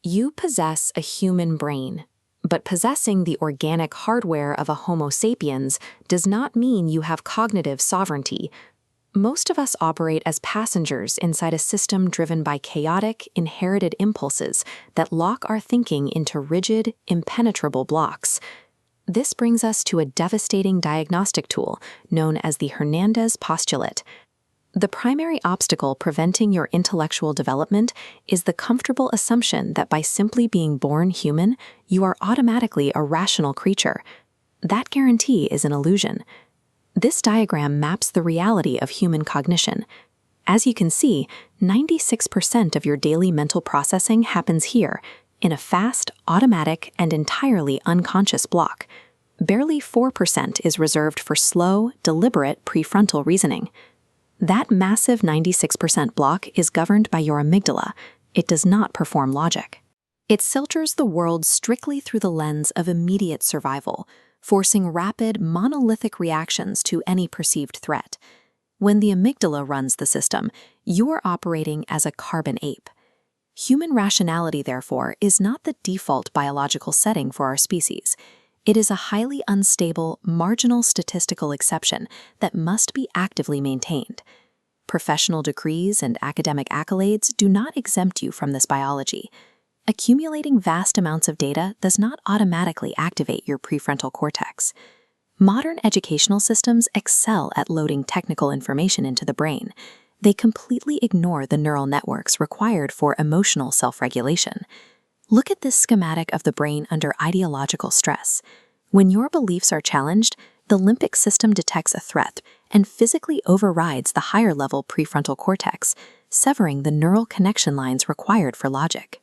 You possess a human brain, but possessing the organic hardware of a Homo sapiens does not mean you have cognitive sovereignty. Most of us operate as passengers inside a system driven by chaotic, inherited impulses that lock our thinking into rigid, impenetrable blocks. This brings us to a devastating diagnostic tool known as the Hernandez postulate. The primary obstacle preventing your intellectual development is the comfortable assumption that by simply being born human, you are automatically a rational creature. That guarantee is an illusion. This diagram maps the reality of human cognition. As you can see, 96% of your daily mental processing happens here, in a fast, automatic, and entirely unconscious block. Barely 4% is reserved for slow, deliberate prefrontal reasoning. That massive 96% block is governed by your amygdala. It does not perform logic. It filters the world strictly through the lens of immediate survival, forcing rapid, monolithic reactions to any perceived threat. When the amygdala runs the system, you are operating as a carbon ape. Human rationality, therefore, is not the default biological setting for our species. It is a highly unstable, marginal statistical exception that must be actively maintained. Professional degrees and academic accolades do not exempt you from this biology. Accumulating vast amounts of data does not automatically activate your prefrontal cortex. Modern educational systems excel at loading technical information into the brain. They completely ignore the neural networks required for emotional self-regulation. Look at this schematic of the brain under ideological stress. When your beliefs are challenged, the limbic system detects a threat and physically overrides the higher-level prefrontal cortex, severing the neural connection lines required for logic.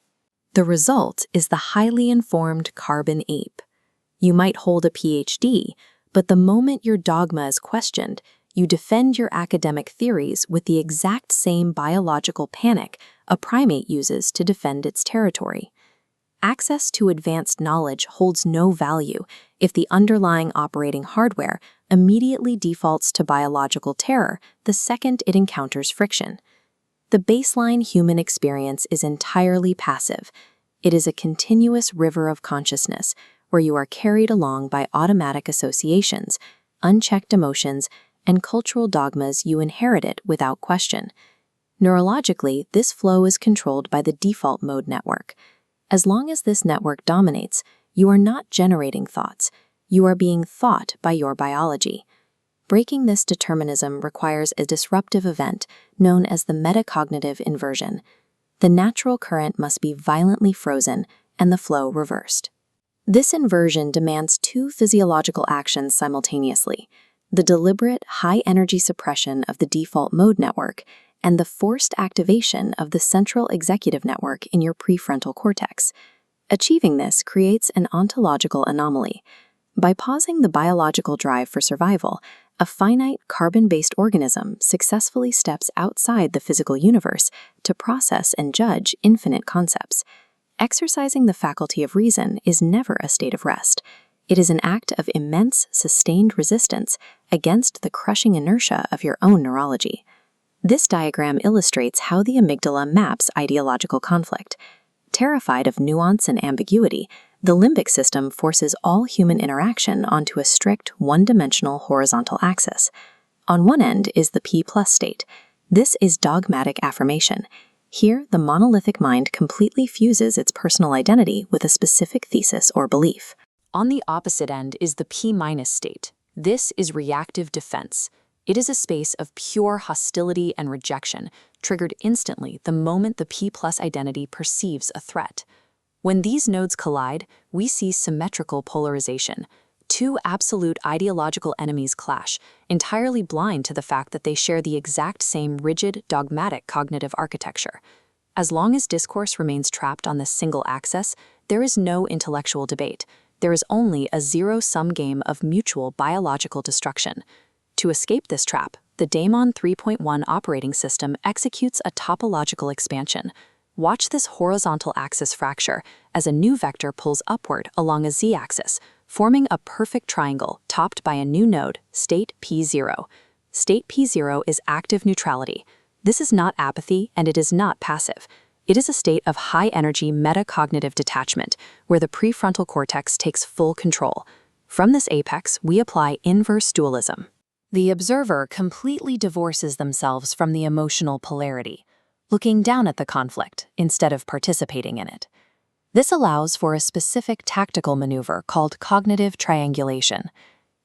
The result is the highly informed carbon ape. You might hold a PhD, but the moment your dogma is questioned, you defend your academic theories with the exact same biological panic a primate uses to defend its territory. Access to advanced knowledge holds no value if the underlying operating hardware immediately defaults to biological terror the second it encounters friction. The baseline human experience is entirely passive. It is a continuous river of consciousness where you are carried along by automatic associations, unchecked emotions, and cultural dogmas you inherited without question. Neurologically, this flow is controlled by the default mode network. As long as this network dominates, you are not generating thoughts. You are being thought by your biology. Breaking this determinism requires a disruptive event known as the metacognitive inversion. The natural current must be violently frozen and the flow reversed. This inversion demands two physiological actions simultaneously: the deliberate, high-energy suppression of the default mode network and the forced activation of the central executive network in your prefrontal cortex. Achieving this creates an ontological anomaly. By pausing the biological drive for survival, a finite carbon-based organism successfully steps outside the physical universe to process and judge infinite concepts. Exercising the faculty of reason is never a state of rest. It is an act of immense, sustained resistance against the crushing inertia of your own neurology. This diagram illustrates how the amygdala maps ideological conflict. Terrified of nuance and ambiguity, the limbic system forces all human interaction onto a strict, one-dimensional horizontal axis. On one end is the P+ state. This is dogmatic affirmation. Here, the monolithic mind completely fuses its personal identity with a specific thesis or belief. On the opposite end is the P- state. This is reactive defense. It is a space of pure hostility and rejection, triggered instantly the moment the P+ identity perceives a threat. When these nodes collide, we see symmetrical polarization. Two absolute ideological enemies clash, entirely blind to the fact that they share the exact same rigid, dogmatic cognitive architecture. As long as discourse remains trapped on this single axis, there is no intellectual debate. There is only a zero-sum game of mutual biological destruction. To escape this trap, the Daemon 3.1 operating system executes a topological expansion. Watch this horizontal axis fracture as a new vector pulls upward along a z-axis, forming a perfect triangle topped by a new node, state P0. State P0 is active neutrality. This is not apathy and it is not passive. It is a state of high-energy metacognitive detachment, where the prefrontal cortex takes full control. From this apex, we apply inverse dualism. The observer completely divorces themselves from the emotional polarity, looking down at the conflict instead of participating in it. This allows for a specific tactical maneuver called cognitive triangulation.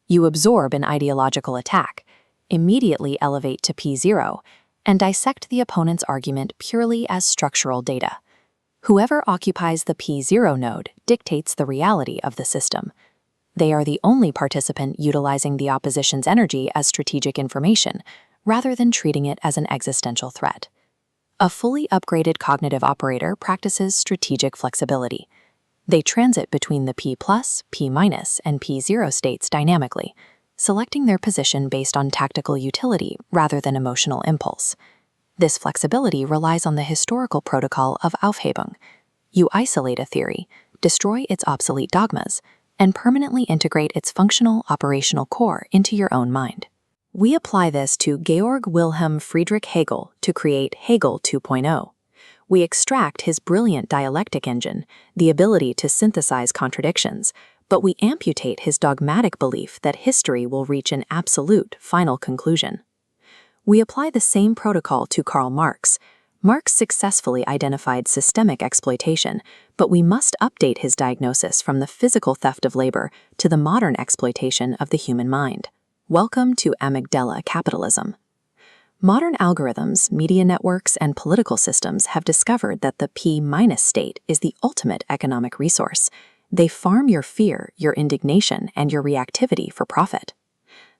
You absorb an ideological attack, immediately elevate to P0, and dissect the opponent's argument purely as structural data. Whoever occupies the P0 node dictates the reality of the system. They are the only participant utilizing the opposition's energy as strategic information, rather than treating it as an existential threat. A fully upgraded cognitive operator practices strategic flexibility. They transit between the P+, P-, and P0 states dynamically, selecting their position based on tactical utility rather than emotional impulse. This flexibility relies on the historical protocol of Aufhebung. You isolate a theory, destroy its obsolete dogmas, and permanently integrate its functional operational core into your own mind. We apply this to Georg Wilhelm Friedrich Hegel to create Hegel 2.0. We extract his brilliant dialectic engine, the ability to synthesize contradictions, but we amputate his dogmatic belief that history will reach an absolute final conclusion. We apply the same protocol to Karl Marx. Marx successfully identified systemic exploitation, but we must update his diagnosis from the physical theft of labor to the modern exploitation of the human mind. Welcome to amygdala capitalism. Modern algorithms, media networks, and political systems have discovered that the P- state is the ultimate economic resource. They farm your fear, your indignation, and your reactivity for profit.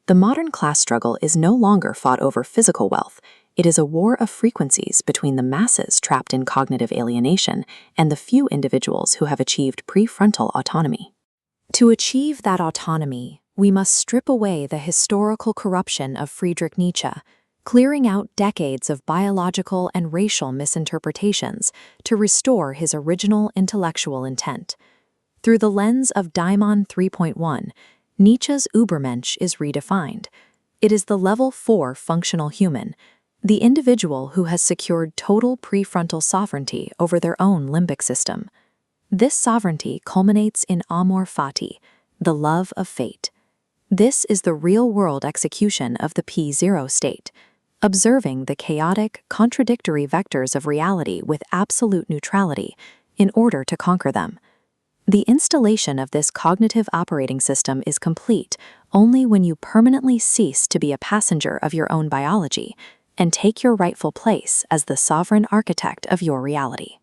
The modern class struggle is no longer fought over physical wealth. It is a war of frequencies between the masses trapped in cognitive alienation and the few individuals who have achieved prefrontal autonomy. To achieve that autonomy, we must strip away the historical corruption of Friedrich Nietzsche, clearing out decades of biological and racial misinterpretations to restore his original intellectual intent. Through the lens of Daimon 3.1, Nietzsche's Übermensch is redefined. It is the level 4 functional human, the individual who has secured total prefrontal sovereignty over their own limbic system. This sovereignty culminates in amor fati, the love of fate. This is the real-world execution of the P0 state, observing the chaotic, contradictory vectors of reality with absolute neutrality in order to conquer them. The installation of this cognitive operating system is complete only when you permanently cease to be a passenger of your own biology and take your rightful place as the sovereign architect of your reality.